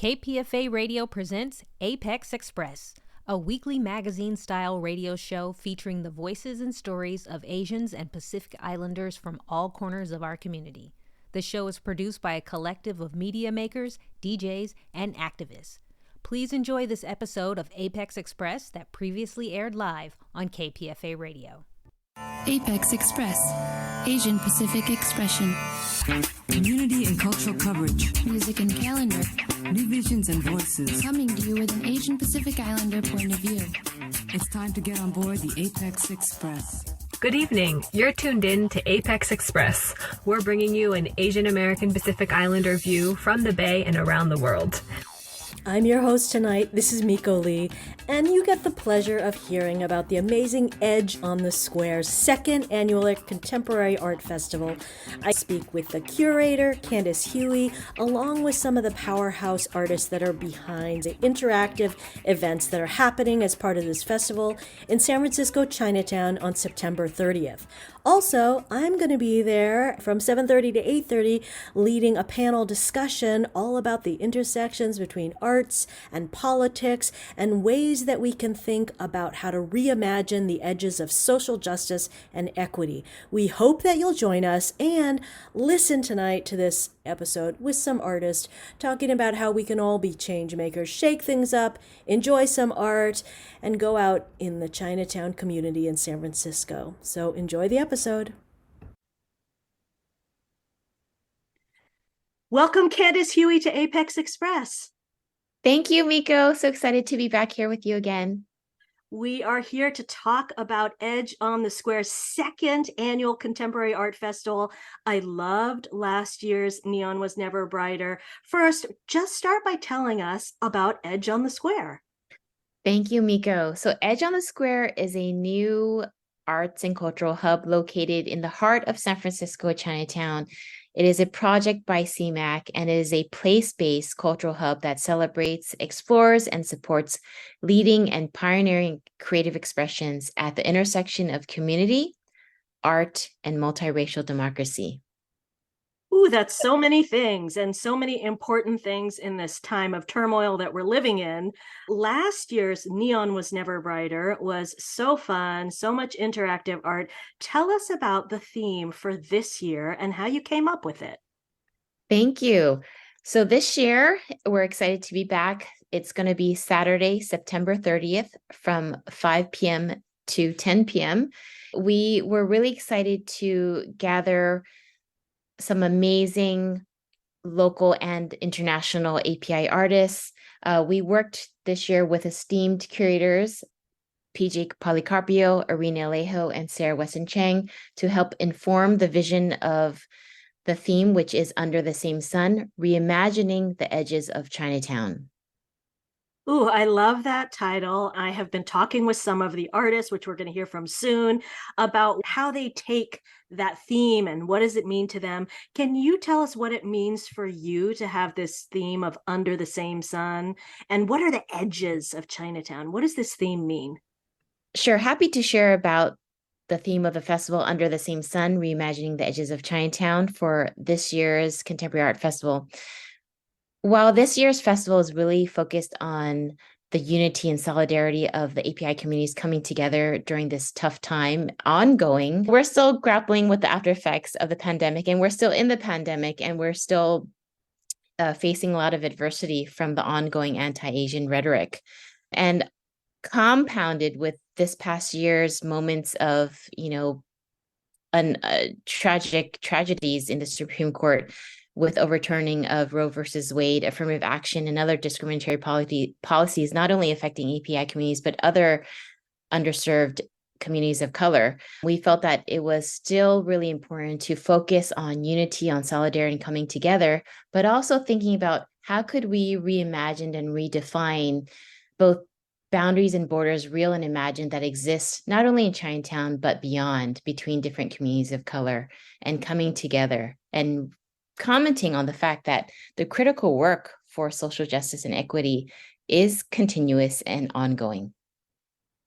KPFA Radio presents Apex Express, a weekly magazine-style radio show featuring the voices and stories of Asians and Pacific Islanders from all corners of our community. The show is produced by a collective of media makers, DJs, and activists. Please enjoy this episode of Apex Express that previously aired live on KPFA Radio. Apex Express, Asian Pacific expression. Community and cultural coverage. Music and calendar. New visions and voices. Coming to you with an Asian Pacific Islander point of view. It's time to get on board the Apex Express. Good evening. You're tuned in to Apex Express. We're bringing you an Asian American Pacific Islander view from the Bay and around the world. I'm your host tonight. This is Miko Lee, and you get the pleasure of hearing about the amazing Edge on the Square's second annual Contemporary Art Festival. I speak with the curator, Candice Huey, along with some of the powerhouse artists that are behind the interactive events that are happening as part of this festival in San Francisco, Chinatown on September 30th. Also, I'm going to be there from 7:30 to 8:30 leading a panel discussion all about the intersections between arts and politics and ways that we can think about how to reimagine the edges of social justice and equity. We hope that you'll join us and listen tonight to this episode with some artists talking about how we can all be change makers, shake things up, enjoy some art, and go out in the Chinatown community in San Francisco. So enjoy the episode. Welcome, Candice Huey, to Apex Express. Thank you, Miko. So excited to be back here with you again. We are here to talk about Edge on the Square's second annual Contemporary Art Festival. I loved last year's Neon Was Never Brighter. First, just start by telling us about Edge on the Square. Thank you, Miko. So Edge on the Square is a new arts and cultural hub located in the heart of San Francisco, Chinatown. It is a project by CMAC, and it is a place-based cultural hub that celebrates, explores, and supports leading and pioneering creative expressions at the intersection of community, art, and multiracial democracy. Ooh, that's so many things and so many important things in this time of turmoil that we're living in. Last year's Neon Was Never Brighter was so fun, so much interactive art. Tell us about the theme for this year and how you came up with it. Thank you. So this year, we're excited to be back. It's going to be Saturday, September 30th from 5 p.m. to 10 p.m. We were really excited to gather some amazing local and international API artists. We worked this year with esteemed curators, PJ Policarpio, Irina Alejo, and Sarah Weston Chang to help inform the vision of the theme, which is Under the Same Sun, Reimagining the Edges of Chinatown. Ooh, I love that title. I have been talking with some of the artists, which we're going to hear from soon, about how they take that theme and what does it mean to them. Can you tell us what it means for you to have this theme of Under the Same Sun? And what are the edges of Chinatown? What does this theme mean? Sure. Happy to share about the theme of the festival, Under the Same Sun, Reimagining the Edges of Chinatown, for this year's Contemporary Art Festival. While this year's festival is really focused on the unity and solidarity of the API communities coming together during this tough time ongoing, we're still grappling with the after effects of the pandemic, and we're still in the pandemic, and we're still facing a lot of adversity from the ongoing anti-Asian rhetoric. And compounded with this past year's moments of, tragic tragedies in the Supreme Court, with overturning of Roe versus Wade, affirmative action, and other discriminatory policies, not only affecting API communities, but other underserved communities of color. We felt that it was still really important to focus on unity, on solidarity, and coming together, but also thinking about how could we reimagine and redefine both boundaries and borders, real and imagined, that exist not only in Chinatown, but beyond, between different communities of color, and coming together and commenting on the fact that the critical work for social justice and equity is continuous and ongoing.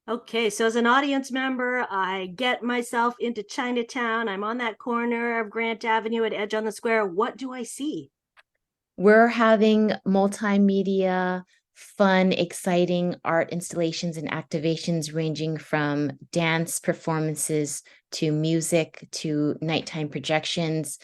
Okay, so as an audience member, I get myself into Chinatown. I'm on that corner of Grant Avenue at Edge on the Square. What do I see? We're having multimedia, fun, exciting art installations and activations ranging from dance performances to music to nighttime projections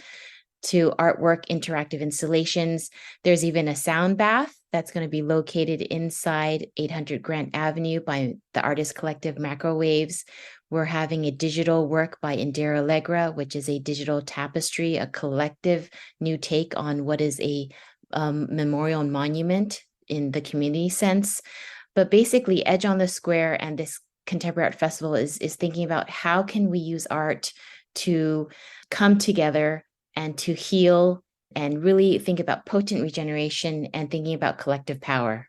to artwork, interactive installations. There's even a sound bath that's going to be located inside 800 Grant Avenue by the artist collective Macrowaves. We're having a digital work by Indira Allegra, which is a digital tapestry, a collective new take on what is a memorial and monument in the community sense. But basically, Edge on the Square and this Contemporary Art Festival is thinking about how can we use art to come together and to heal and really think about potent regeneration and thinking about collective power.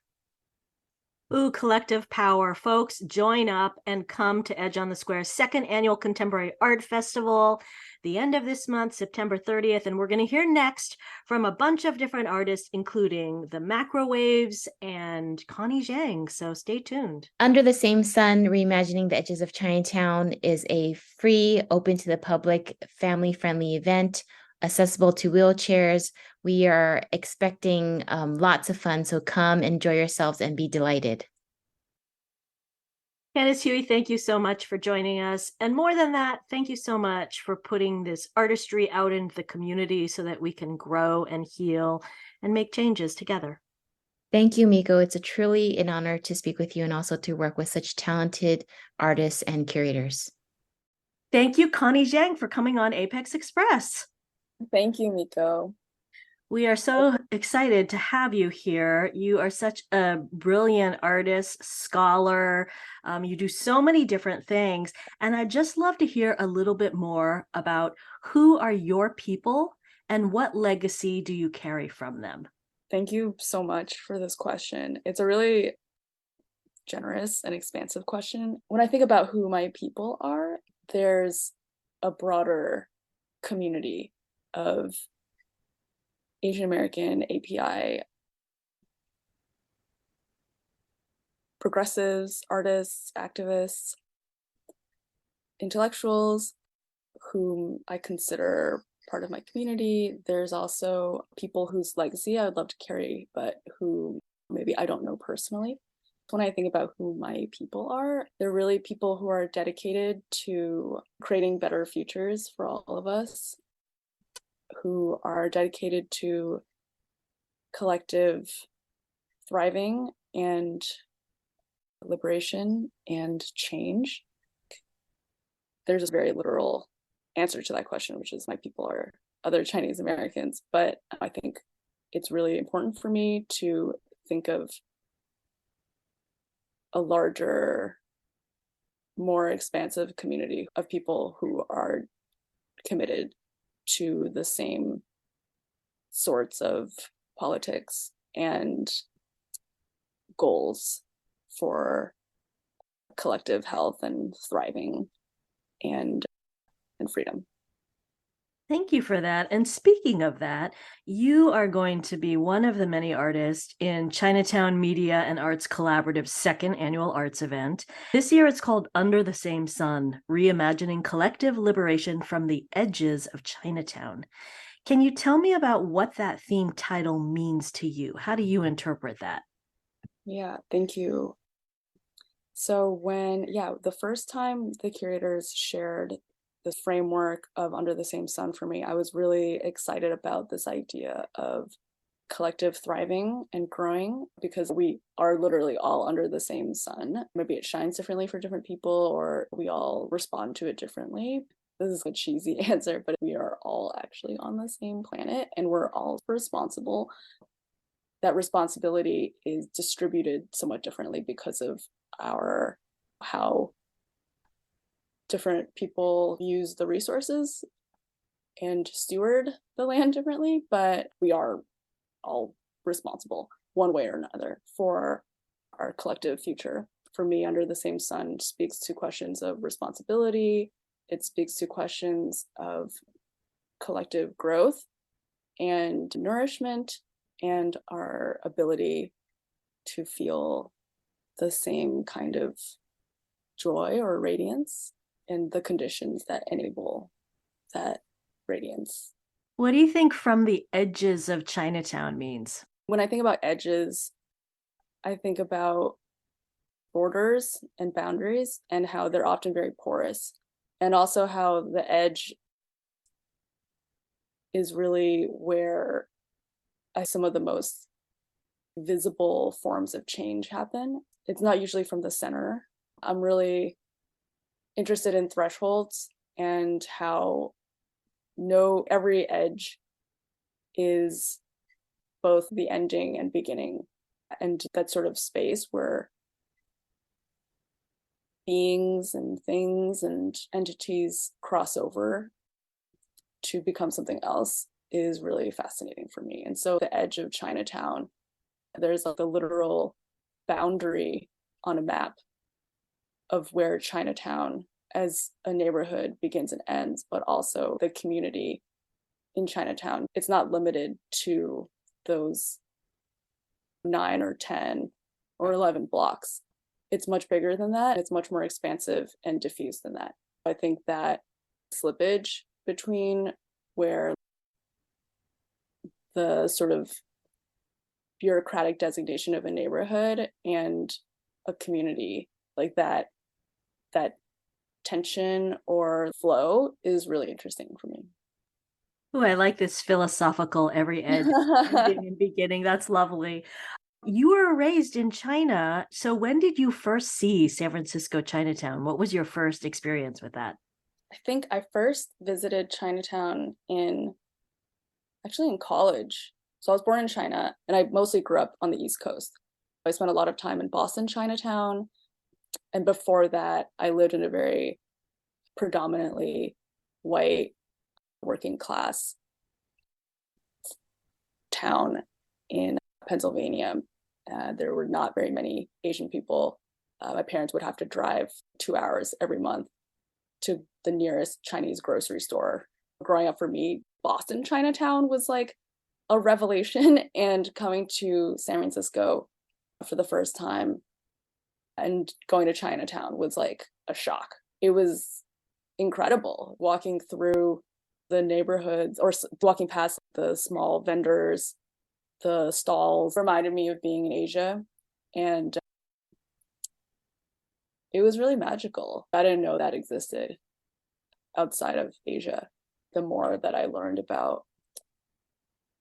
Ooh, collective power. Folks, join up and come to Edge on the Square's second annual Contemporary Art Festival, the end of this month, September 30th. And we're going to hear next from a bunch of different artists, including the Macrowaves and Connie Zhang. So stay tuned. Under the Same Sun, Reimagining the Edges of Chinatown is a free, open to the public, family-friendly event, accessible to wheelchairs. We are expecting lots of fun, so come, enjoy yourselves, and be delighted. Candice Huey, thank you so much for joining us. And more than that, thank you so much for putting this artistry out into the community so that we can grow and heal and make changes together. Thank you, Miko. It's truly an honor to speak with you and also to work with such talented artists and curators. Thank you, Connie Zhang, for coming on Apex Express. Thank you, Miko. We are so excited to have you here. You are such a brilliant artist, scholar. You do so many different things. And I'd just love to hear a little bit more about who are your people and what legacy do you carry from them? Thank you so much for this question. It's a really generous and expansive question. When I think about who my people are, there's a broader community of Asian American API progressives, artists, activists, intellectuals whom I consider part of my community. There's also people whose legacy I would love to carry, but who maybe I don't know personally. When I think about who my people are, they're really people who are dedicated to creating better futures for all of us, who are dedicated to collective thriving and liberation and change. There's a very literal answer to that question, which is my people are other Chinese Americans, but I think it's really important for me to think of a larger, more expansive community of people who are committed to the same sorts of politics and goals for collective health and thriving and freedom. Thank you for that. And speaking of that, you are going to be one of the many artists in Chinatown Media and Arts Collaborative's second annual arts event. This year it's called Under the Same Sun, Reimagining Collective Liberation from the Edges of Chinatown. Can you tell me about what that theme title means to you? How do you interpret that? Yeah, thank you. So the first time the curators shared the framework of Under the Same Sun for me, I was really excited about this idea of collective thriving and growing, because we are literally all under the same sun. Maybe it shines differently for different people, or we all respond to it differently. This is a cheesy answer, but we are all actually on the same planet and we're all responsible. That responsibility is distributed somewhat differently because of how different people use the resources and steward the land differently, but we are all responsible one way or another for our collective future. For me, Under the Same Sun speaks to questions of responsibility. It speaks to questions of collective growth and nourishment and our ability to feel the same kind of joy or radiance and the conditions that enable that radiance. What do you think from the edges of Chinatown means? When I think about edges, I think about borders and boundaries and how they're often very porous, and also how the edge is really where some of the most visible forms of change happen. It's not usually from the center. I'm really interested in thresholds and how every edge is both the ending and beginning, and that sort of space where beings and things and entities cross over to become something else is really fascinating for me. And so the edge of Chinatown, there's like a literal boundary on a map of where Chinatown as a neighborhood begins and ends, but also the community in Chinatown. It's not limited to those 9 or 10 or 11 blocks. It's much bigger than that. It's much more expansive and diffuse than that. I think that slippage between where the sort of bureaucratic designation of a neighborhood and a community, like that tension or flow is really interesting for me. Oh, I like this philosophical every edge ending and beginning. That's lovely. You were raised in China. So when did you first see San Francisco Chinatown? What was your first experience with that? I think I first visited Chinatown actually in college. So I was born in China and I mostly grew up on the East Coast. I spent a lot of time in Boston, Chinatown. And before that, I lived in a very predominantly white working class town in Pennsylvania. There were not very many Asian people. My parents would have to drive 2 hours every month to the nearest Chinese grocery store. Growing up for me, Boston Chinatown was like a revelation, and coming to San Francisco for the first time and going to Chinatown was like a shock. It was incredible walking through the neighborhoods or walking past the small vendors. The stalls reminded me of being in Asia, and it was really magical. I didn't know that existed outside of Asia. The more that I learned about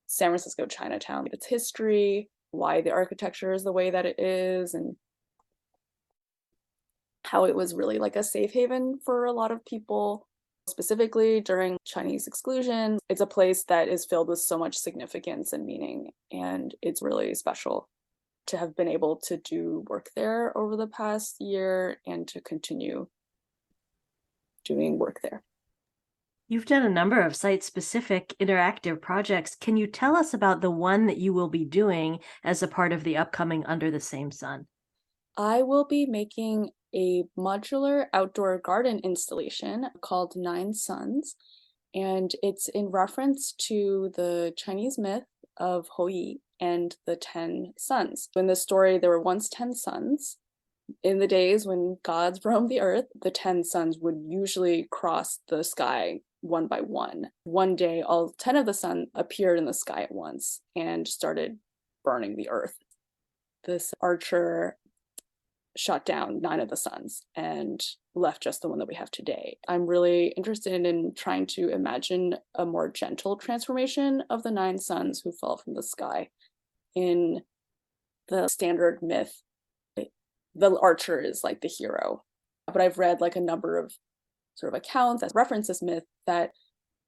San Francisco Chinatown, its history, why the architecture is the way that it is, and how it was really like a safe haven for a lot of people, specifically during Chinese exclusion. It's a place that is filled with so much significance and meaning, and it's really special to have been able to do work there over the past year and to continue doing work there. You've done a number of site-specific interactive projects. Can you tell us about the one that you will be doing as a part of the upcoming Under the Same Sun? I will be making a modular outdoor garden installation called 9 Suns, and it's in reference to the Chinese myth of Hou Yi and the 10 sons. In this story, there were once 10 sons. In the days when gods roamed the earth, the 10 sons would usually cross the sky one by one. One day, all 10 of the sun appeared in the sky at once and started burning the earth. This archer shot down 9 of the suns and left just the one that we have today. I'm really interested in trying to imagine a more gentle transformation of the 9 sons who fell from the sky. In the standard myth, the archer is like the hero. But I've read like a number of sort of accounts that reference this myth that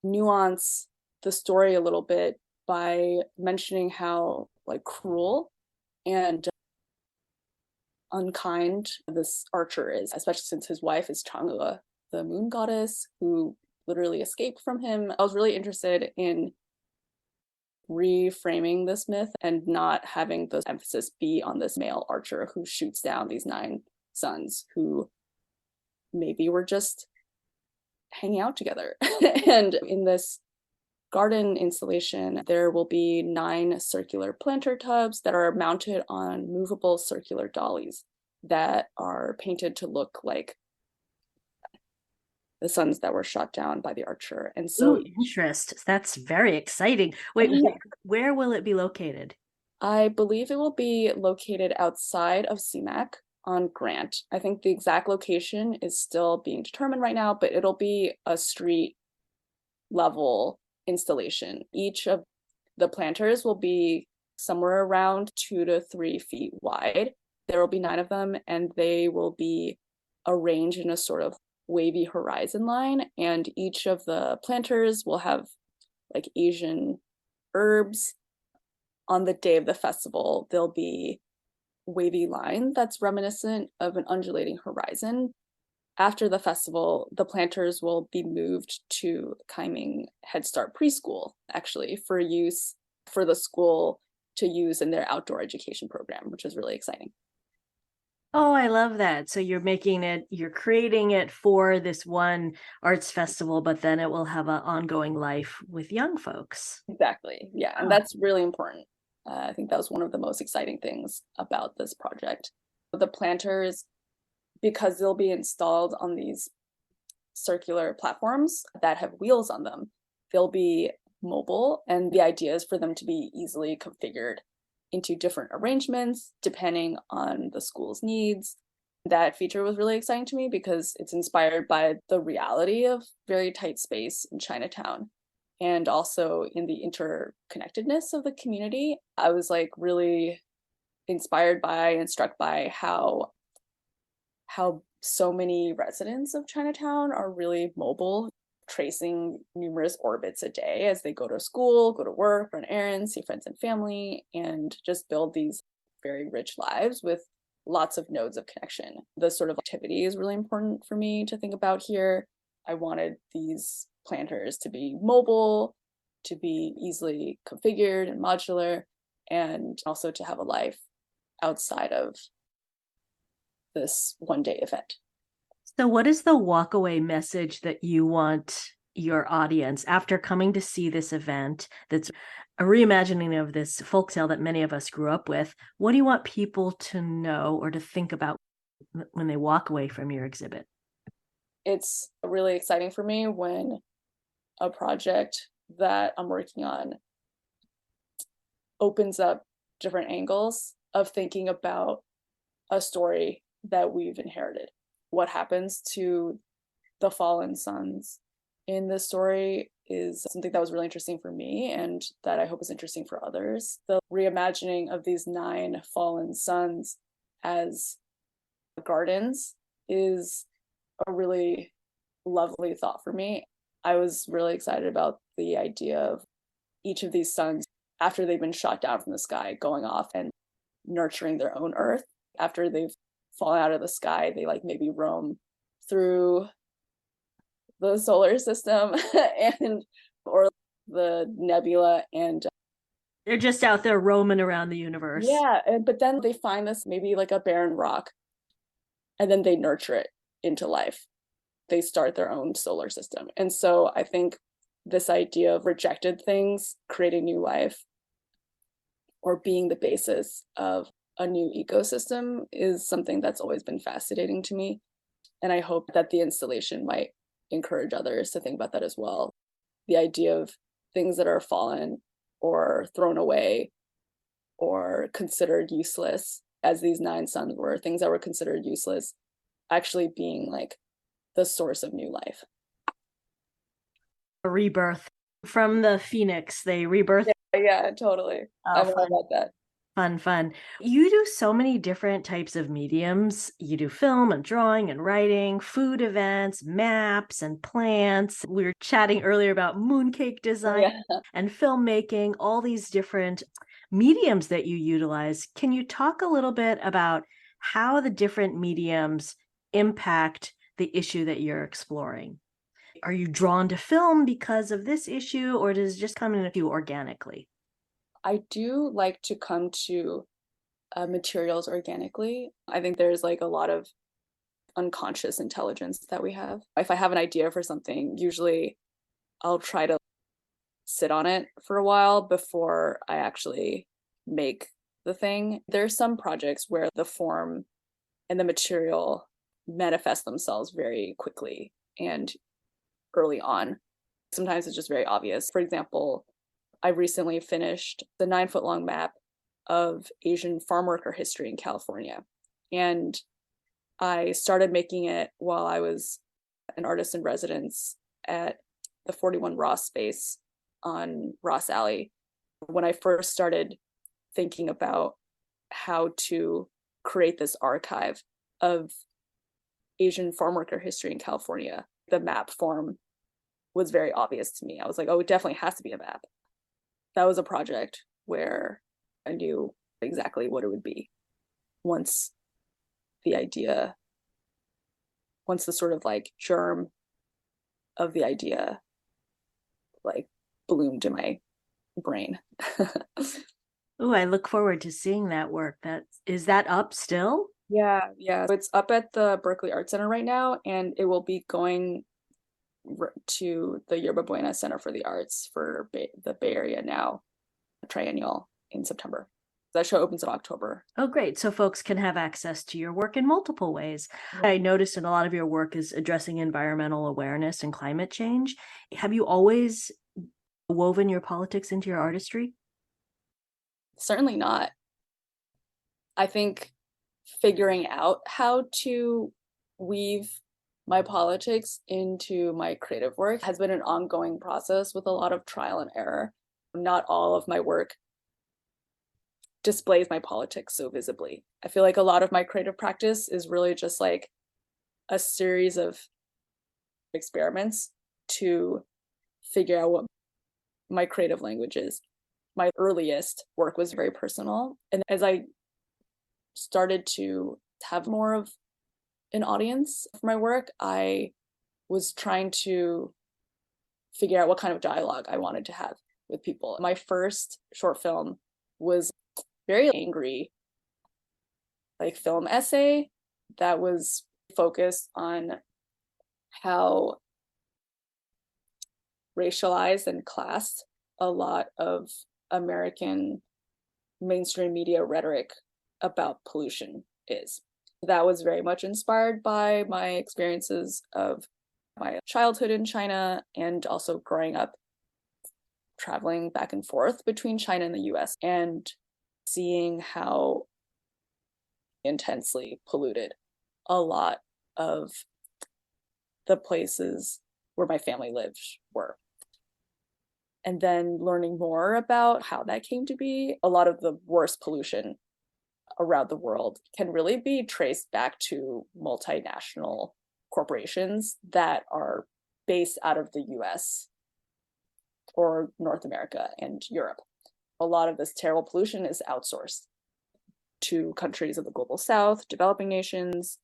nuance the story a little bit by mentioning how like cruel and unkind this archer is, especially since his wife is Chang'e, the moon goddess who literally escaped from him. I was really interested in reframing this myth and not having the emphasis be on this male archer who shoots down these 9 sons who maybe were just hanging out together. And in this garden installation, there will be 9 circular planter tubs that are mounted on movable circular dollies that are painted to look like the suns that were shot down by the archer. And so Ooh, interest. That's very exciting. Wait, where will it be located? I believe it will be located outside of CMAC on Grant. I think the exact location is still being determined right now, but it'll be a street level installation. Each of the planters will be somewhere around 2 to 3 feet wide. There will be 9 of them, and they will be arranged in a sort of wavy horizon line. And each of the planters will have like Asian herbs. On the day of the festival, there'll be wavy line that's reminiscent of an undulating horizon. After the festival, the planters will be moved to Kaiming Head Start Preschool, actually, for use for the school to use in their outdoor education program, which is really exciting. Oh, I love that. So you're creating it for this one arts festival, but then it will have an ongoing life with young folks. Exactly. Yeah. And that's really important. I think that was one of the most exciting things about this project. The planters, because they'll be installed on these circular platforms that have wheels on them, they'll be mobile. And the idea is for them to be easily configured into different arrangements depending on the school's needs. That feature was really exciting to me because it's inspired by the reality of very tight space in Chinatown and also in the interconnectedness of the community. I was like really inspired by and struck by how so many residents of Chinatown are really mobile, tracing numerous orbits a day as they go to school, go to work, run errands, see friends and family, and just build these very rich lives with lots of nodes of connection. The sort of activity is really important for me to think about here. I wanted these planters to be mobile, to be easily configured and modular, and also to have a life outside of this one-day event. So what is the walkaway message that you want your audience after coming to see this event that's a reimagining of this folktale that many of us grew up with? What do you want people to know or to think about when they walk away from your exhibit? It's really exciting for me when a project that I'm working on opens up different angles of thinking about a story that we've inherited. What happens to the fallen sons in this story is something that was really interesting for me and that I hope is interesting for others. The reimagining of these 9 fallen sons as gardens is a really lovely thought for me. I was really excited about the idea of each of these suns, after they've been shot down from the sky, going off and nurturing their own earth. After they've fallen out of the sky, they like maybe roam through the solar system and or the nebula, and they're just out there roaming around the universe. Yeah, but then they find this maybe like a barren rock, and then they nurture it into life. They start their own solar system. And so I think this idea of rejected things creating new life or being the basis of a new ecosystem is something that's always been fascinating to me. And I hope that the installation might encourage others to think about that as well. The idea of things that are fallen or thrown away or considered useless, as these 9 sons were, things that were considered useless, actually being like the source of new life. A rebirth from the phoenix, they rebirth. Yeah, totally. I love about that. Fun. You do so many different types of mediums. You do film and drawing and writing, food events, maps and plants. We were chatting earlier about mooncake design and filmmaking, all these different mediums that you utilize. Can you talk a little bit about how the different mediums impact the issue that you're exploring? Are you drawn to film because of this issue, or does it just come into you organically? I do like to come to materials organically. I think there's like a lot of unconscious intelligence that we have. If I have an idea for something, usually I'll try to sit on it for a while before I actually make the thing. There's some projects where the form and the material manifest themselves very quickly, and early on. Sometimes it's just very obvious. For example, I recently finished the 9-foot long map of Asian farm worker history in California. And I started making it while I was an artist in residence at the 41 Ross space on Ross Alley. When I first started thinking about how to create this archive of Asian farm worker history in California, the map form was very obvious to me. I was like, oh, it definitely has to be a map. That was a project where I knew exactly what it would be once the sort of like germ of the idea like bloomed in my brain. Oh, I look forward to seeing that work. Is that up still? Yeah. It's up at the Berkeley Art Center right now, and it will be going to the Yerba Buena Center for the Arts for the Bay Area Now triennial in September. That show opens in October. Oh, great. So folks can have access to your work in multiple ways. I noticed in a lot of your work is addressing environmental awareness and climate change. Have you always woven your politics into your artistry? Certainly not. I think figuring out how to weave my politics into my creative work has been an ongoing process with a lot of trial and error. Not all of my work displays my politics so visibly. I feel like a lot of my creative practice is really just like a series of experiments to figure out what my creative language is. My earliest work was very personal. And as I started to have more of an audience for my work, I was trying to figure out what kind of dialogue I wanted to have with people. My first short film was very angry, like film essay that was focused on how racialized and classed a lot of American mainstream media rhetoric about pollution is. That was very much inspired by my experiences of my childhood in China and also growing up traveling back and forth between China and the US and seeing how intensely polluted a lot of the places where my family lived were. And then learning more about how that came to be. A lot of the worst pollution around the world can really be traced back to multinational corporations that are based out of the US or North America and Europe. A lot of this terrible pollution is outsourced to countries of the global south, developing nations,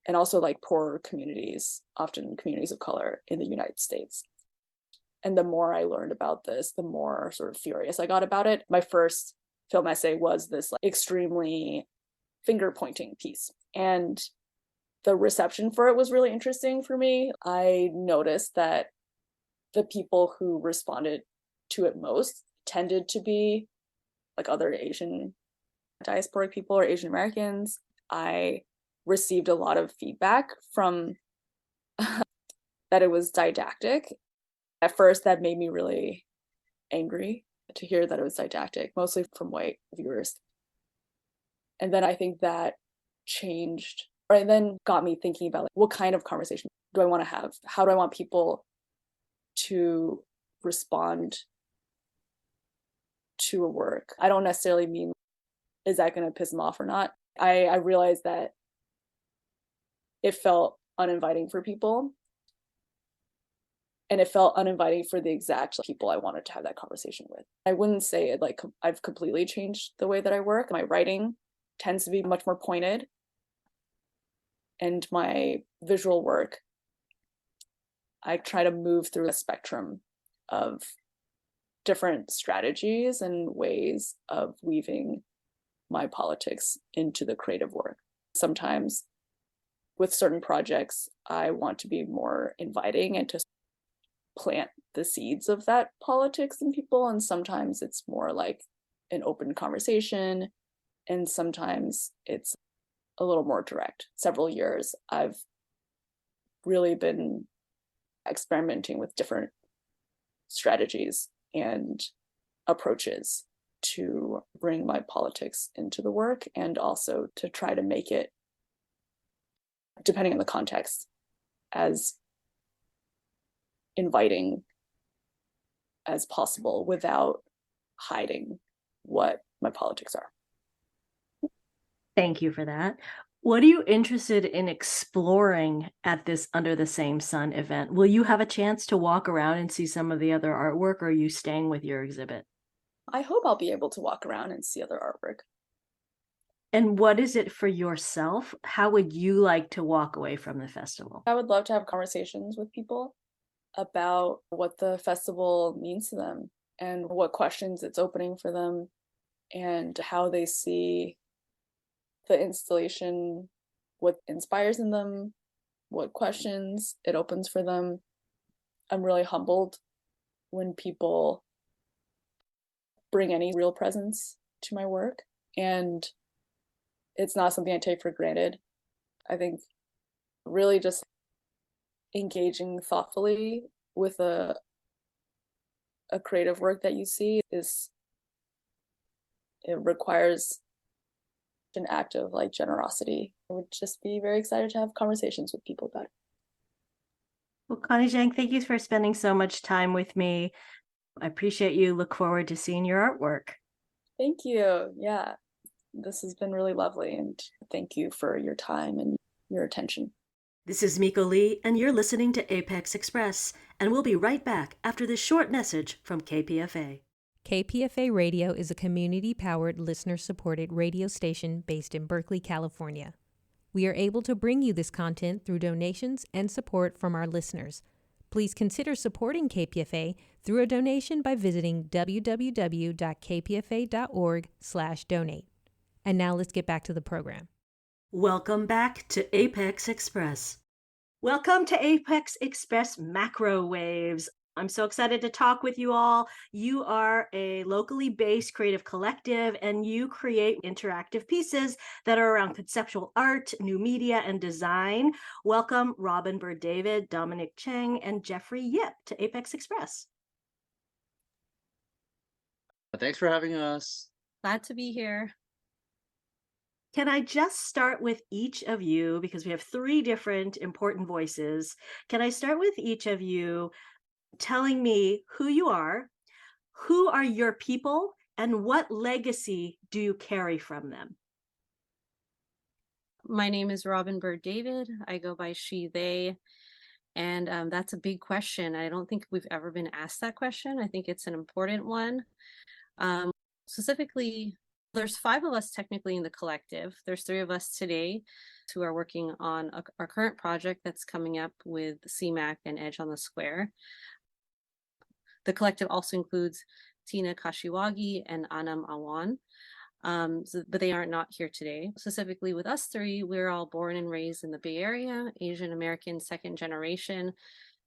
and also like poorer communities, often communities of color in the United States. And the more I learned about this, the more sort of furious I got about it. My first film essay was this like extremely finger pointing piece. And the reception for it was really interesting for me. I noticed that the people who responded to it most tended to be like other Asian diasporic people or Asian Americans. I received a lot of feedback from that it was didactic. At first, that made me really angry to hear that it was didactic, mostly from white viewers. And then I think that changed, or it then got me thinking about like, what kind of conversation do I want to have? How do I want people to respond to a work? I don't necessarily mean, is that going to piss them off or not? I realized that it felt uninviting for people. And it felt uninviting for the exact people I wanted to have that conversation with. I wouldn't say it like I've completely changed the way that I work. My writing tends to be much more pointed. And my visual work, I try to move through a spectrum of different strategies and ways of weaving my politics into the creative work. Sometimes with certain projects, I want to be more inviting and to plant the seeds of that politics in people. And sometimes it's more like an open conversation. And sometimes it's a little more direct. Several years, I've really been experimenting with different strategies and approaches to bring my politics into the work, and also to try to make it, depending on the context, as inviting as possible without hiding what my politics are. Thank you for that. What are you interested in exploring at this Under the Same Sun event? Will you have a chance to walk around and see some of the other artwork, or are you staying with your exhibit? I hope I'll be able to walk around and see other artwork. And what is it for yourself? How would you like to walk away from the festival? I would love to have conversations with people about what the festival means to them and what questions it's opening for them, and how they see the installation, what inspires in them, what questions it opens for them. I'm really humbled when people bring any real presence to my work, and it's not something I take for granted. I think really just engaging thoughtfully with a creative work that you see it requires an act of like generosity. I would just be very excited to have conversations with people about it. Well, Connie Zhang, thank you for spending so much time with me. I appreciate you. Look forward to seeing your artwork. Thank you. Yeah, this has been really lovely, and thank you for your time and your attention. This is Miko Lee, and you're listening to Apex Express, and we'll be right back after this short message from KPFA. KPFA Radio is a community-powered, listener-supported radio station based in Berkeley, California. We are able to bring you this content through donations and support from our listeners. Please consider supporting KPFA through a donation by visiting www.kpfa.org/donate. And now let's get back to the program. Welcome back to Apex Express. Welcome to Apex Express Macro Waves. I'm so excited to talk with you all. You are a locally based creative collective, and you create interactive pieces that are around conceptual art, new media, and design. Welcome Robin Bird David, Dominic Cheng, and Jeffrey Yip to Apex Express. Thanks for having us. Glad to be here. Can I just start with each of you, because we have three different important voices. Can I start with each of you telling me who you are, who are your people, and what legacy do you carry from them? My name is Robin Bird David. I go by she, they, and that's a big question. I don't think we've ever been asked that question. I think it's an important one. Specifically, there's 5 of us technically in the collective. There's 3 of us today who are working on our current project that's coming up with CMAC and Edge on the Square. The collective also includes Tina Kashiwagi and Anam Awan, but they are not here today. Specifically with us 3, we're all born and raised in the Bay Area, Asian American second generation.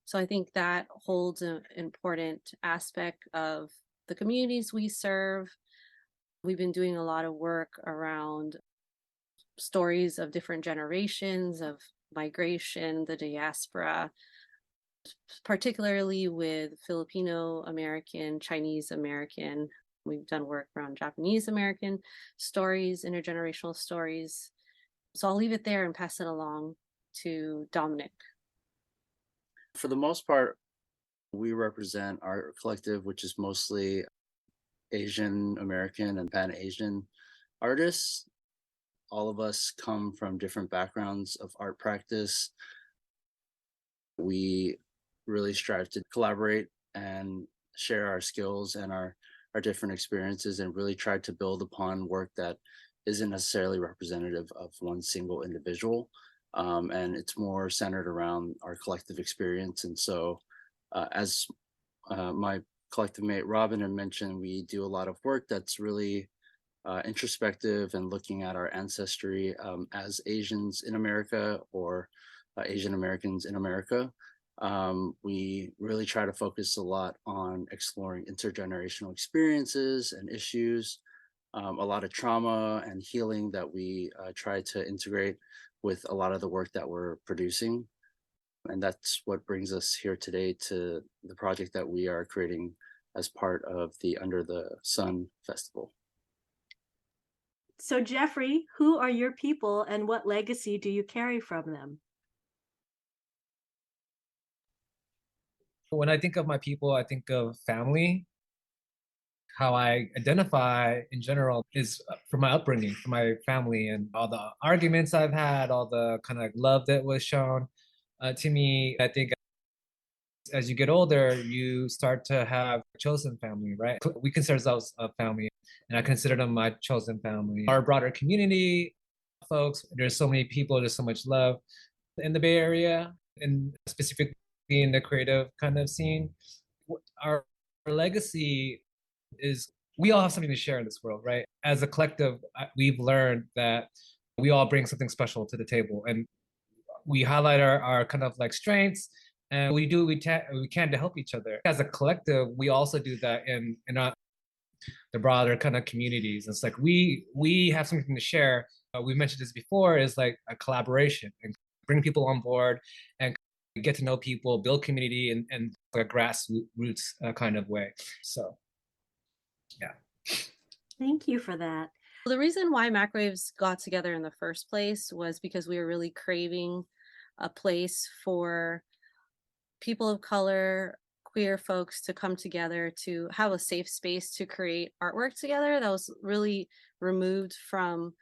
So I think that holds an important aspect of the communities we serve. We've been doing a lot of work around stories of different generations of migration, the diaspora, particularly with Filipino American, Chinese American. We've done work around Japanese American stories, intergenerational stories. So I'll leave it there and pass it along to Dominic. For the most part, we represent our collective, which is mostly Asian American and Pan-Asian artists. All of us come from different backgrounds of art practice. We really strive to collaborate and share our skills and our different experiences, and really try to build upon work that isn't necessarily representative of one single individual. And it's more centered around our collective experience. And so as my collective mate Robin had mentioned, we do a lot of work that's really introspective and looking at our ancestry as Asians in America, or Asian Americans in America. We really try to focus a lot on exploring intergenerational experiences and issues, a lot of trauma and healing that we try to integrate with a lot of the work that we're producing. And that's what brings us here today to the project that we are creating as part of the Under the Sun Festival. So, Jeffrey, who are your people and what legacy do you carry from them? When I think of my people, I think of family. How I identify in general is from my upbringing, from my family, and all the arguments I've had, all the kind of love that was shown to me. I think as you get older, you start to have chosen family, right? We consider ourselves a family, and I consider them my chosen family. Our broader community, folks, there's so many people, there's so much love in the Bay Area, and specifically in the creative kind of scene. Our legacy is we all have something to share in this world, right? As a collective, we've learned that we all bring something special to the table, and we highlight our kind of like strengths, and we do we can to help each other. As a collective, we also do that in the broader kind of communities. It's like we have something to share. We mentioned this before, is like a collaboration and bring people on board and get to know people, build community and a grassroots kind of way. So yeah. Thank you for that. The reason why Macrowaves got together in the first place was because we were really craving a place for people of color, queer folks to come together to have a safe space to create artwork together that was really removed from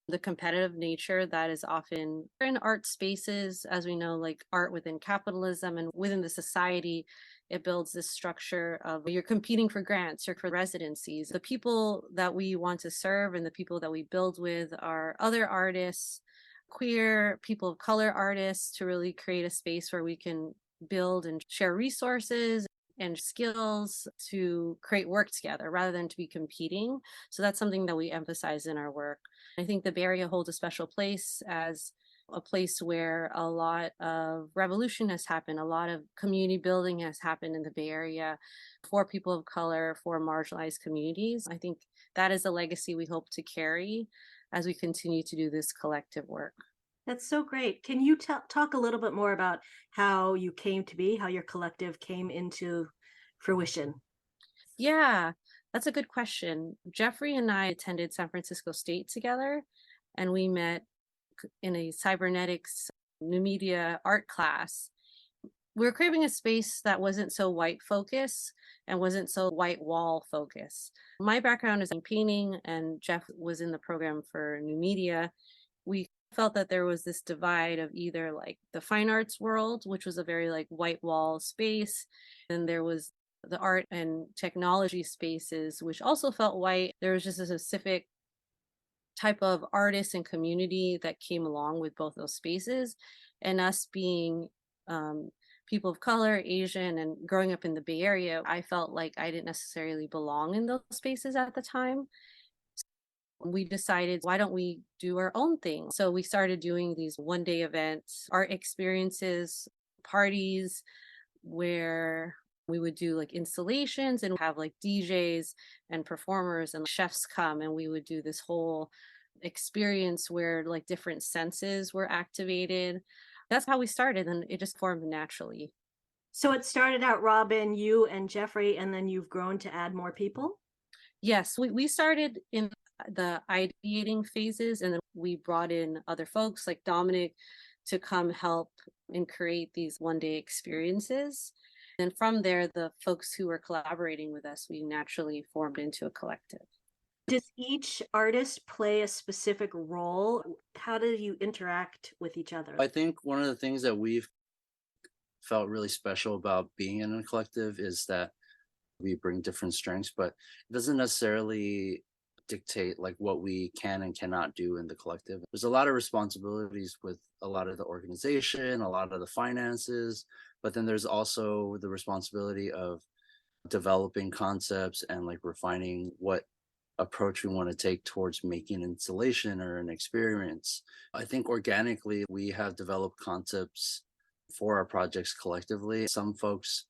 the competitive nature that is often in art spaces. As we know, like art within capitalism and within the society, it builds this structure of you're competing for grants, you're for residencies. The people that we want to serve and the people that we build with are other artists, queer, people of color artists, to really create a space where we can build and share resources and skills to create work together rather than to be competing. So that's something that we emphasize in our work. I think the Bay Area holds a special place as a place where a lot of revolution has happened, a lot of community building has happened in the Bay Area for people of color, for marginalized communities. I think that is a legacy we hope to carry as we continue to do this collective work. That's so great. Can you talk a little bit more about how you came to be, how your collective came into fruition? Yeah, that's a good question. Jeffrey and I attended San Francisco State together, and we met in a cybernetics new media art class. We were craving a space that wasn't so white focus and wasn't so white wall focus. My background is in painting, and Jeff was in the program for new media. We felt that there was this divide of either like the fine arts world, which was a very like white wall space, and there was the art and technology spaces, which also felt white. There was just a specific type of artists and community that came along with both those spaces. And us being people of color, Asian, and growing up in the Bay Area, I felt like I didn't necessarily belong in those spaces at the time. We decided, why don't we do our own thing? So we started doing these one-day events, art experiences, parties, where we would do like installations and have like DJs and performers and chefs come, and we would do this whole experience where like different senses were activated. That's how we started, and it just formed naturally. So it started out, Robin, you and Jeffrey, and then you've grown to add more people? Yes, we started in the ideating phases, and then we brought in other folks like Dominic to come help and create these one-day experiences. And from there, the folks who were collaborating with us, we naturally formed into a collective. Does each artist play a specific role? How do you interact with each other? I think one of the things that we've felt really special about being in a collective is that we bring different strengths, but it doesn't necessarily dictate like what we can and cannot do in the collective. There's a lot of responsibilities with a lot of the organization, a lot of the finances, but then there's also the responsibility of developing concepts and like refining what approach we want to take towards making an installation or an experience. I think organically we have developed concepts for our projects collectively. Some folks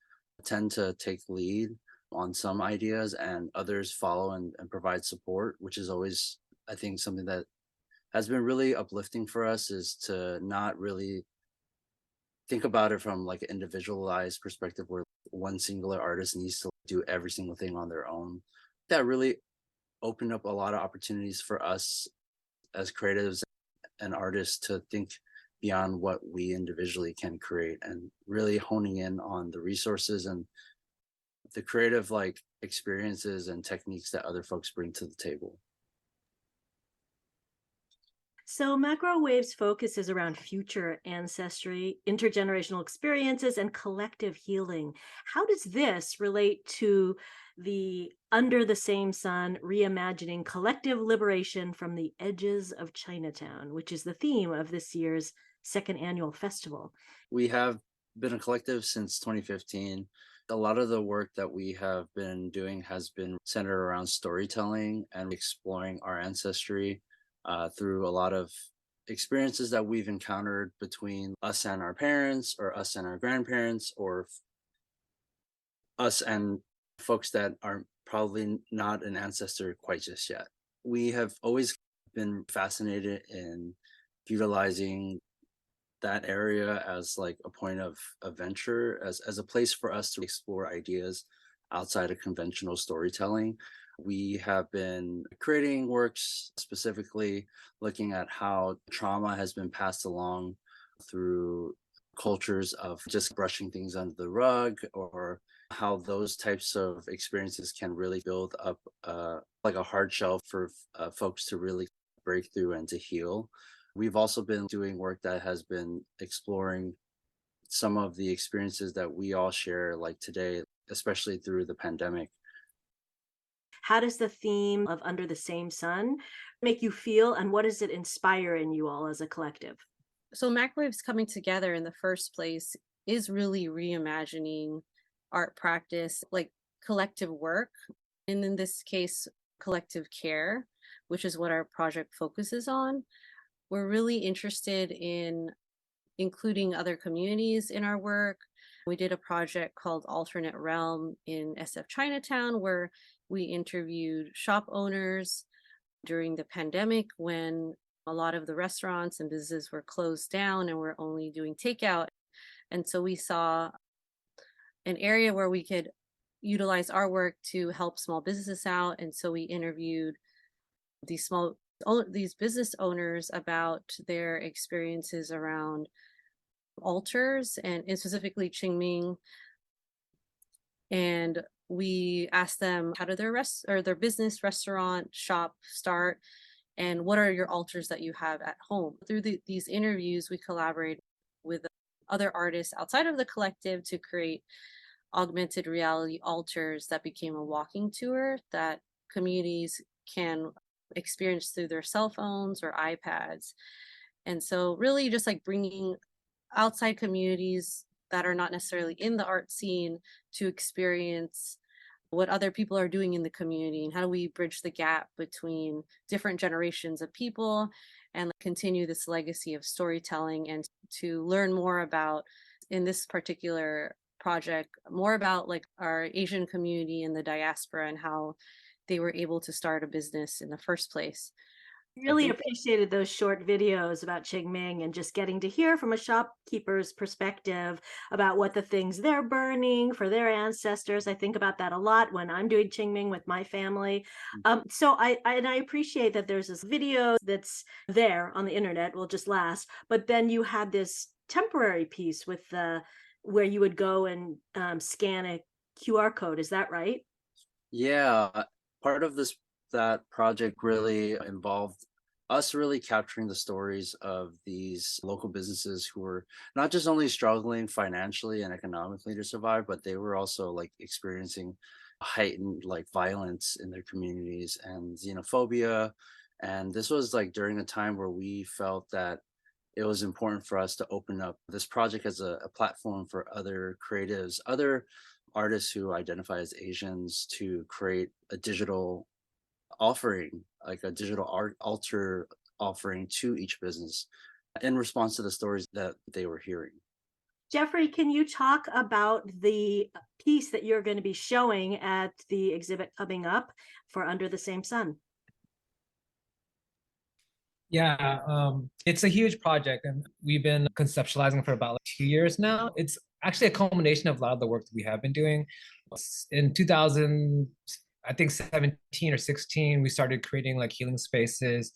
tend to take lead on some ideas and others follow and provide support, which is always, I think, something that has been really uplifting for us, is to not really think about it from like an individualized perspective where one singular artist needs to do every single thing on their own. That really opened up a lot of opportunities for us as creatives and artists to think beyond what we individually can create, and really honing in on the resources and the creative like experiences and techniques that other folks bring to the table. So Macrowave's focus is around future ancestry, intergenerational experiences, and collective healing. How does this relate to the Under the Same Sun Reimagining Collective Liberation from the Edges of Chinatown, which is the theme of this year's second annual festival? We have been a collective since 2015. A lot of the work that we have been doing has been centered around storytelling and exploring our ancestry through a lot of experiences that we've encountered between us and our parents, or us and our grandparents, or us and folks that are probably not an ancestor quite just yet. We have always been fascinated in utilizing that area as like a point of adventure, as a place for us to explore ideas outside of conventional storytelling. We have been creating works specifically looking at how trauma has been passed along through cultures of just brushing things under the rug, or how those types of experiences can really build up like a hard shell for folks to really break through and to heal. We've also been doing work that has been exploring some of the experiences that we all share, like today, especially through the pandemic. How does the theme of Under the Same Sun make you feel, and what does it inspire in you all as a collective? So Macrowaves coming together in the first place is really reimagining art practice, like collective work, and in this case, collective care, which is what our project focuses on. We're really interested in including other communities in our work. We did a project called Alternate Realm in SF Chinatown, where we interviewed shop owners during the pandemic when a lot of the restaurants and businesses were closed down and were only doing takeout. And so we saw an area where we could utilize our work to help small businesses out. And so we interviewed these business owners about their experiences around altars and specifically Qingming. And we asked them, how did their business, restaurant, shop start, and what are your altars that you have at home? Through these interviews, we collaborate with other artists outside of the collective to create augmented reality altars that became a walking tour that communities can experience through their cell phones or iPads. And so really just like bringing outside communities that are not necessarily in the art scene to experience what other people are doing in the community, and how do we bridge the gap between different generations of people and continue this legacy of storytelling, and to learn more about, in this particular project, more about like our Asian community and the diaspora and how they were able to start a business in the first place. Really appreciated those short videos about Qingming and just getting to hear from a shopkeeper's perspective about what the things they're burning for their ancestors. I think about that a lot when I'm doing Qingming with my family. So I appreciate that there's this video that's there on the internet, will just last, but then you had this temporary piece with where you would go and scan a QR code. Is that right? Yeah, part of that project really involved us really capturing the stories of these local businesses who were not just only struggling financially and economically to survive, but they were also like experiencing heightened like violence in their communities and xenophobia. And this was like during a time where we felt that it was important for us to open up this project as a platform for other creatives, other artists who identify as Asians, to create a digital offering, like a digital art altar offering to each business in response to the stories that they were hearing. Jeffrey, can you talk about the piece that you're going to be showing at the exhibit coming up for Under the Same Sun? Yeah, it's a huge project, and we've been conceptualizing for about like 2 years now. It's actually a culmination of a lot of the work that we have been doing. In 2000, I think 17 or 16, we started creating like healing spaces.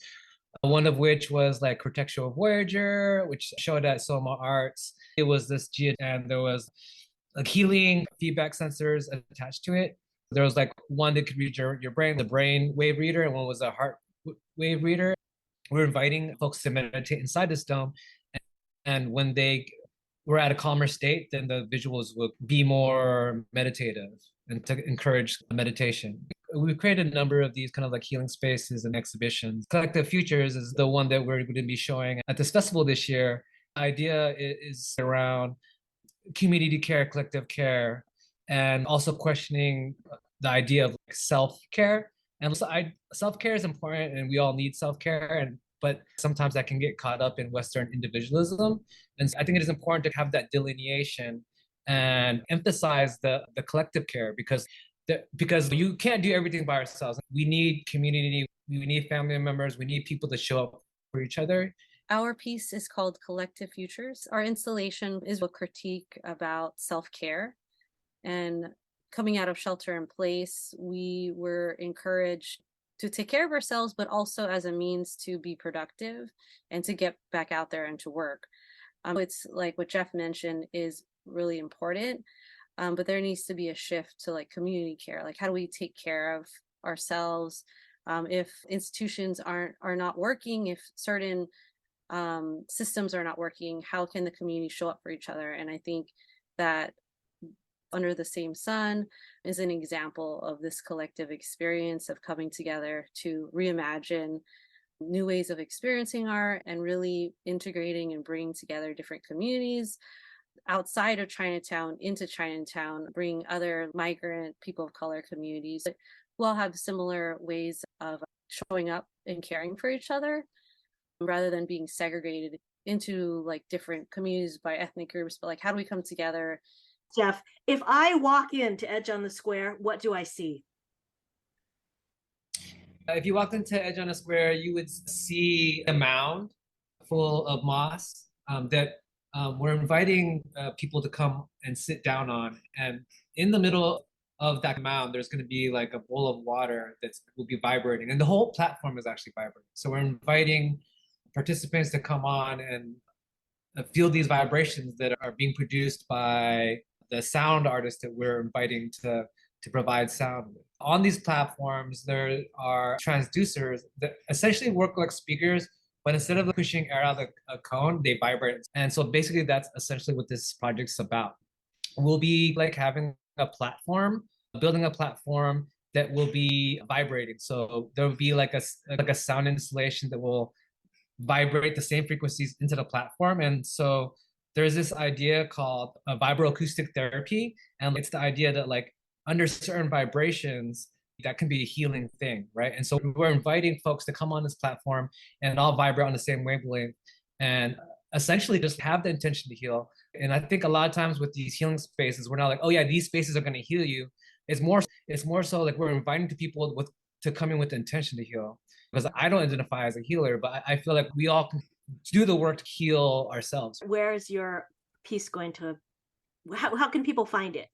One of which was like Contextual Voyager, which showed at Soma Arts. It was this and there was like healing feedback sensors attached to it. There was like one that could read your brain, the brain wave reader, and one was a heart wave reader. We're inviting folks to meditate inside this dome. And when they were at a calmer state, then the visuals would be more meditative and to encourage meditation. We've created a number of these kind of like healing spaces and exhibitions. Collective Futures is the one that we're going to be showing at this festival this year. The idea is around community care, collective care, and also questioning the idea of like self-care. And so self-care is important, and we all need self-care, but sometimes that can get caught up in Western individualism. And so I think it is important to have that delineation and emphasize the collective care, because you can't do everything by ourselves. We need community, we need family members, we need people to show up for each other. Our piece is called Collective Futures. Our installation is a critique about self-care. And coming out of shelter in place, we were encouraged to take care of ourselves, but also as a means to be productive and to get back out there and to work. It's like what Jeff mentioned is really important, but there needs to be a shift to like community care. Like, how do we take care of ourselves? If institutions are not working, if certain systems are not working, how can the community show up for each other? And I think that Under the Same Sun is an example of this collective experience of coming together to reimagine new ways of experiencing art and really integrating and bringing together different communities outside of Chinatown into Chinatown, bring other migrant people of color communities who all have similar ways of showing up and caring for each other rather than being segregated into like different communities by ethnic groups. But like, how do we come together? Jeff, if I walk into Edge on the Square, what do I see? If you walked into Edge on the Square, you would see a mound full of moss that we're inviting people to come and sit down on. And in the middle of that mound, there's going to be like a bowl of water that will be vibrating. And the whole platform is actually vibrating. So we're inviting participants to come on and feel these vibrations that are being produced by the sound artists that we're inviting to provide sound with. On these platforms, there are transducers that essentially work like speakers, but instead of pushing air out of a cone, they vibrate. And so basically that's essentially what this project's about. We'll be like having a platform, building a platform that will be vibrating. So there will be like a sound installation that will vibrate the same frequencies into the platform. And so there's this idea called vibroacoustic therapy. And it's the idea that like under certain vibrations, that can be a healing thing, right? And so we're inviting folks to come on this platform and all vibrate on the same wavelength and essentially just have the intention to heal. And I think a lot of times with these healing spaces, we're not like, oh yeah, these spaces are going to heal you. It's more so like we're inviting people to come in with the intention to heal. Because I don't identify as a healer, but I feel like we all can do the work to heal ourselves. Where is your piece going to, how can people find it?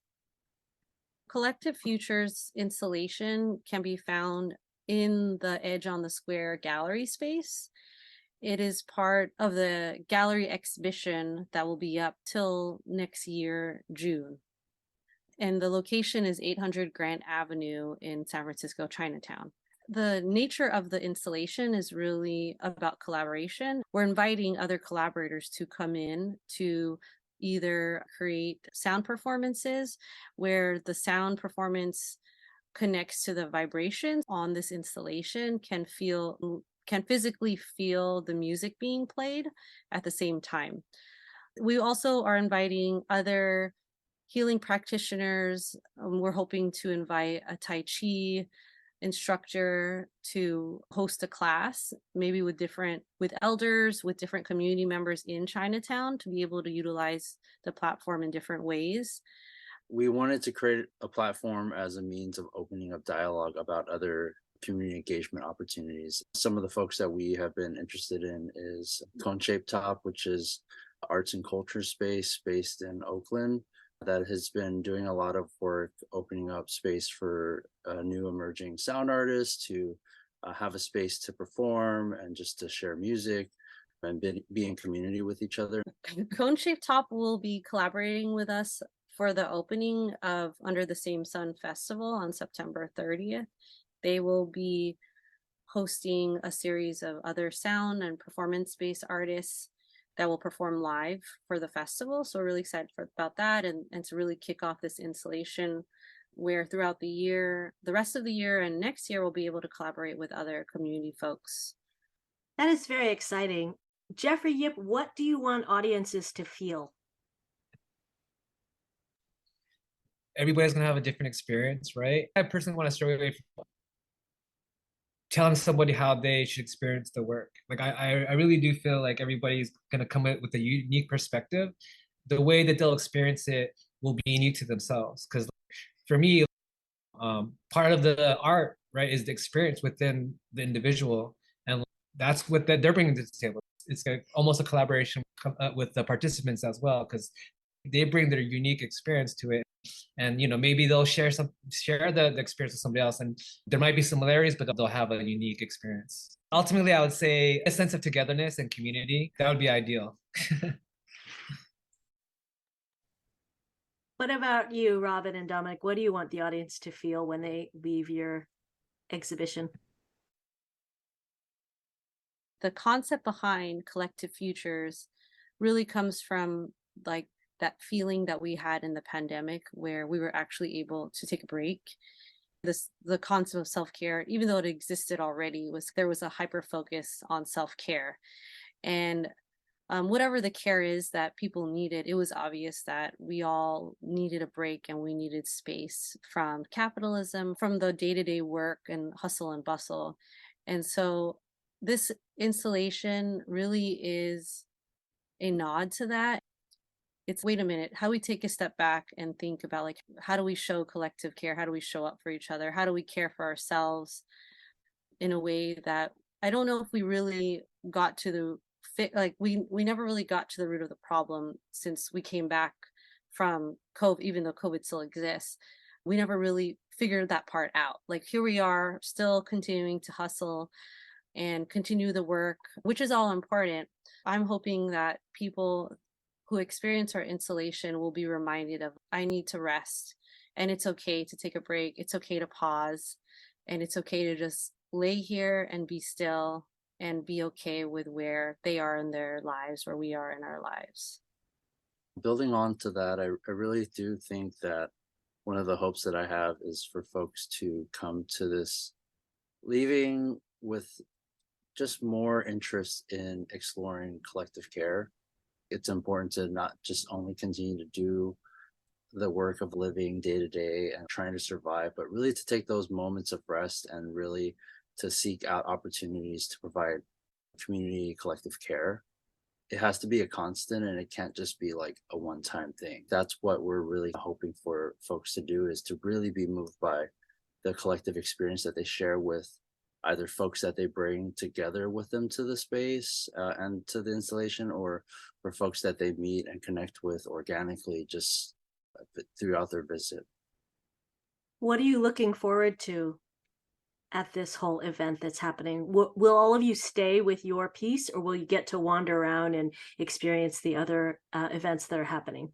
Collective Futures installation can be found in the Edge on the Square gallery space. It is part of the gallery exhibition that will be up till next year, June. And the location is 800 Grant Avenue in San Francisco, Chinatown. The nature of the installation is really about collaboration. We're inviting other collaborators to come in to either create sound performances where the sound performance connects to the vibrations on this installation, can physically feel the music being played at the same time. We also are inviting other healing practitioners. We're hoping to invite a Tai Chi instructor to host a class, maybe with elders, with different community members in Chinatown, to be able to utilize the platform in different ways. We wanted to create a platform as a means of opening up dialogue about other community engagement opportunities. Some of the folks that we have been interested in is Cone Shape Top, which is arts and culture space based in Oakland that has been doing a lot of work opening up space for new emerging sound artists to have a space to perform and just to share music and be in community with each other. Cone Shape Top will be collaborating with us for the opening of Under the Same Sun Festival on September 30th. They will be hosting a series of other sound and performance-based artists that will perform live for the festival. So we're really excited about that and to really kick off this installation where throughout the year, the rest of the year and next year, we'll be able to collaborate with other community folks. That is very exciting. Jeffrey Yip, what do you want audiences to feel? Everybody's going to have a different experience, right? I personally want to stray away from telling somebody how they should experience the work. Like I really do feel like everybody's gonna come in with a unique perspective. The way that they'll experience it will be unique to themselves. Because for me, part of the art, right, is the experience within the individual, and that's what they're bringing to the table. It's almost a collaboration with the participants as well, because they bring their unique experience to it. And maybe they'll share the experience with somebody else, and there might be similarities, but they'll have a unique experience. Ultimately, I would say a sense of togetherness and community. That would be ideal. What about you, Robin and Dominic? What do you want the audience to feel when they leave your exhibition? The concept behind collective futures really comes from like that feeling that we had in the pandemic where we were actually able to take a break. The concept of self-care, even though it existed already, there was a hyper focus on self-care. And whatever the care is that people needed, it was obvious that we all needed a break and we needed space from capitalism, from the day-to-day work and hustle and bustle. And so this installation really is a nod to that. It's, wait a minute, how do we take a step back and think about like, how do we show collective care? How do we show up for each other? How do we care for ourselves in a way that I don't know if we really got to the like we never really got to the root of the problem since we came back from COVID, even though COVID still exists. We never really figured that part out. Like here we are still continuing to hustle and continue the work, which is all important. I'm hoping that people who experience our installation will be reminded of, I need to rest, and it's okay to take a break. It's okay to pause, and it's okay to just lay here and be still and be okay with where they are in their lives, where we are in our lives. Building on to that, I really do think that one of the hopes that I have is for folks to come to this leaving with just more interest in exploring collective care. It's important to not just only continue to do the work of living day to day and trying to survive, but really to take those moments of rest and really to seek out opportunities to provide community collective care. It has to be a constant, and it can't just be like a one-time thing. That's what we're really hoping for folks to do, is to really be moved by the collective experience that they share with either folks that they bring together with them to the space and to the installation, or for folks that they meet and connect with organically just throughout their visit. What are you looking forward to at this whole event that's happening? Will all of you stay with your piece, or will you get to wander around and experience the other events that are happening?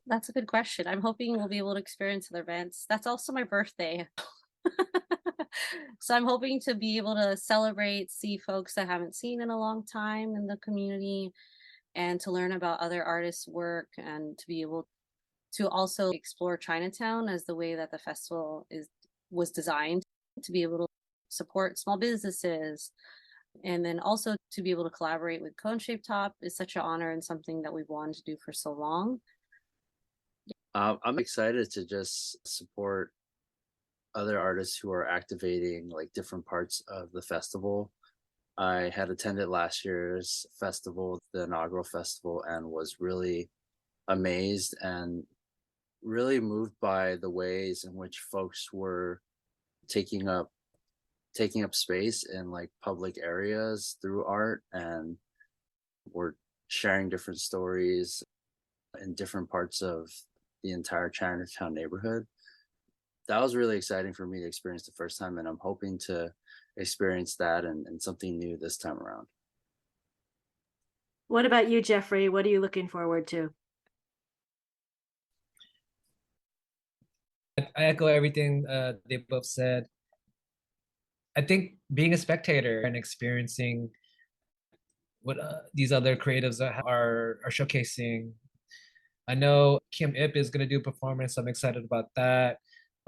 That's a good question. I'm hoping we'll be able to experience other events. That's also my birthday. So I'm hoping to be able to celebrate, see folks that I haven't seen in a long time in the community, and to learn about other artists' work, and to be able to also explore Chinatown as the way that the festival was designed, to be able to support small businesses, and then also to be able to collaborate with Cone Shape Top is such an honor and something that we've wanted to do for so long. I'm excited to just support other artists who are activating like different parts of the festival. I had attended last year's festival, the inaugural festival, and was really amazed and really moved by the ways in which folks were taking up space in like public areas through art, and we're sharing different stories in different parts of the entire Chinatown neighborhood. That was really exciting for me to experience the first time, and I'm hoping to experience that and something new this time around. What about you, Jeffrey? What are you looking forward to? I echo everything they both said. I think being a spectator and experiencing what these other creatives are showcasing. I know Kim Ip is going to do a performance. I'm excited about that.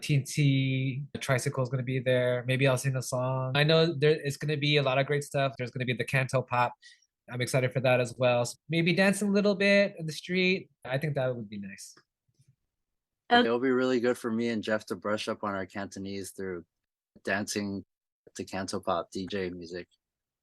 TNT Tricycle is going to be there. Maybe I'll sing a song. I know there is going to be a lot of great stuff. There's going to be the Canto Pop. I'm excited for that as well. So maybe dancing a little bit in the street. I think that would be nice. It'll be really good for me and Jeff to brush up on our Cantonese through dancing to Canto Pop DJ music.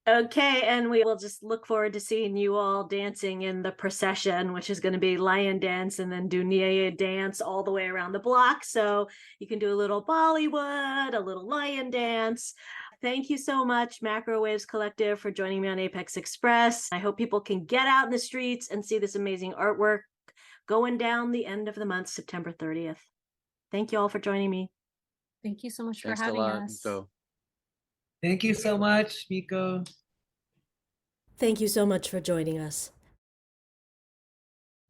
Okay, and we will just look forward to seeing you all dancing in the procession, which is going to be lion dance and then Dunia dance all the way around the block. So you can do a little Bollywood, a little lion dance. Thank you so much, Macro Waves Collective, for joining me on Apex Express. I hope people can get out in the streets and see this amazing artwork going down the end of the month, September 30th. Thank you all for joining me. Thank you so much Thanks for having a lot, us. Miko. Thank you so much, Miko. Thank you so much for joining us.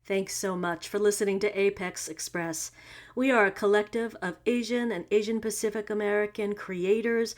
Thanks so much for listening to Apex Express. We are a collective of Asian and Asian Pacific American creators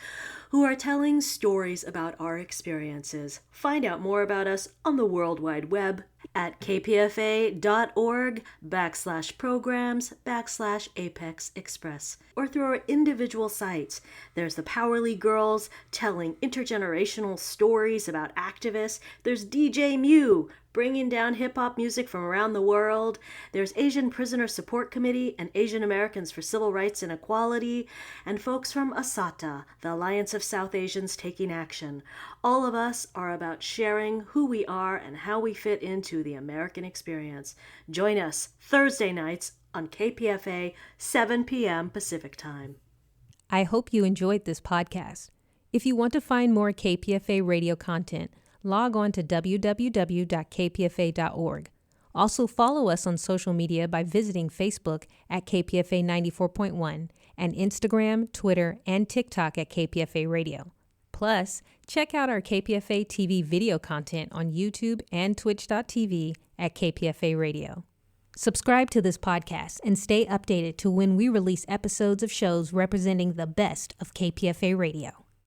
who are telling stories about our experiences. Find out more about us on the World Wide Web at kpfa.org/programs/Apex Express, or through our individual sites. There's the Powerly Girls telling intergenerational stories about activists. There's DJ Mew bringing down hip-hop music from around the world. There's Asian Prisoner Support Committee and Asian Americans for Civil Rights and Equality, and folks from ASATA, the Alliance of South Asians Taking Action. All of us are about sharing who we are and how we fit into the American experience. Join us Thursday nights on KPFA, 7 p.m. Pacific Time. I hope you enjoyed this podcast. If you want to find more KPFA radio content, log on to www.kpfa.org. Also follow us on social media by visiting Facebook at KPFA 94.1 and Instagram, Twitter, and TikTok at KPFA Radio. Plus, check out our KPFA TV video content on YouTube and twitch.tv at KPFA Radio. Subscribe to this podcast and stay updated to when we release episodes of shows representing the best of KPFA Radio.